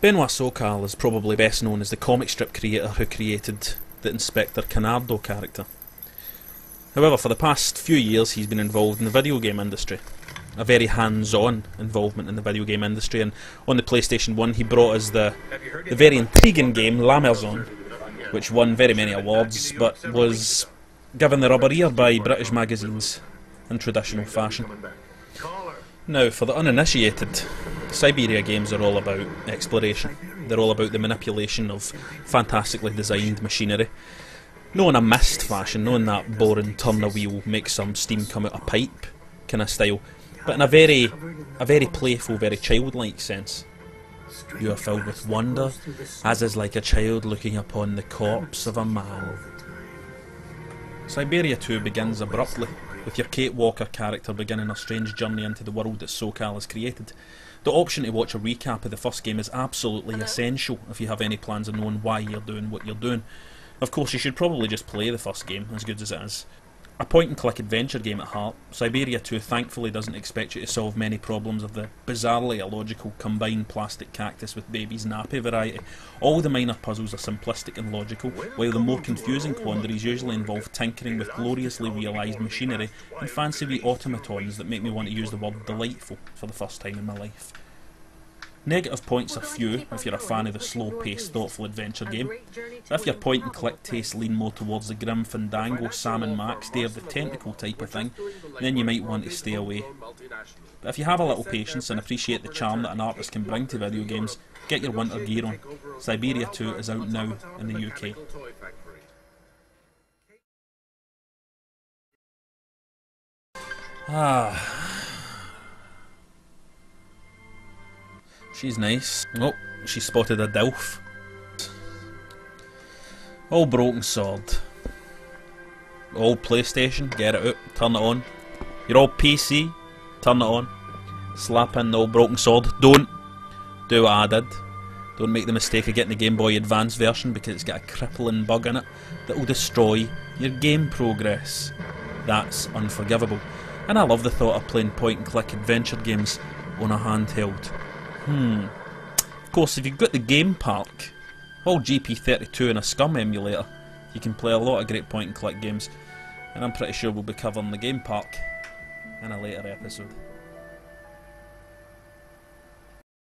Benoit Sokal is probably best known as the comic strip creator who created the Inspector Canardo character. However, for the past few years he's been involved in the video game industry. A very hands-on involvement in the video game industry, and on the PlayStation 1 he brought us the very intriguing game La Maison, which won very many awards, but was given the rubber ear by British magazines in traditional fashion. Now, for the uninitiated, Syberia games are all about exploration. They're all about the manipulation of fantastically designed machinery. Not in a mist fashion, not in that boring turn a wheel, make some steam come out a pipe kind of style, but in a very playful, very childlike sense. You are filled with wonder, as is like a child looking upon the corpse of a man. Syberia II begins abruptly, with your Kate Walker character beginning a strange journey into the world that Sokal has created. The option to watch a recap of the first game is absolutely essential if you have any plans of knowing why you're doing what you're doing. Of course, you should probably just play the first game, as good as it is. A point-and-click adventure game at heart, Syberia II thankfully doesn't expect you to solve many problems of the bizarrely illogical combined plastic cactus with baby's nappy variety. All the minor puzzles are simplistic and logical, while the more confusing quandaries usually involve tinkering with gloriously realised machinery and fancy wee automatons that make me want to use the word delightful for the first time in my life. Negative points are few if you're a fan of the slow-paced, thoughtful adventure game. If your point-and-click tastes lean more towards the grim Fandango, Sam and Max Day of the Tentacle type of thing, then you might want to stay away. But if you have a little patience and appreciate the charm that an artist can bring to video games, get your winter gear on. Syberia II is out now in the UK. She's nice. Oh, she spotted a DILF. Old broken sword. Old PlayStation, get it out, turn it on. Your old PC, turn it on. Slap in the old broken sword. Don't do what I did. Don't make the mistake of getting the Game Boy Advance version because it's got a crippling bug in it that will destroy your game progress. That's unforgivable. And I love the thought of playing point-and-click adventure games on a handheld. Of course, if you've got the Game Park, well, GP32 and a Scum emulator, you can play a lot of great point-and-click games, and I'm pretty sure we'll be covering the Game Park in a later episode.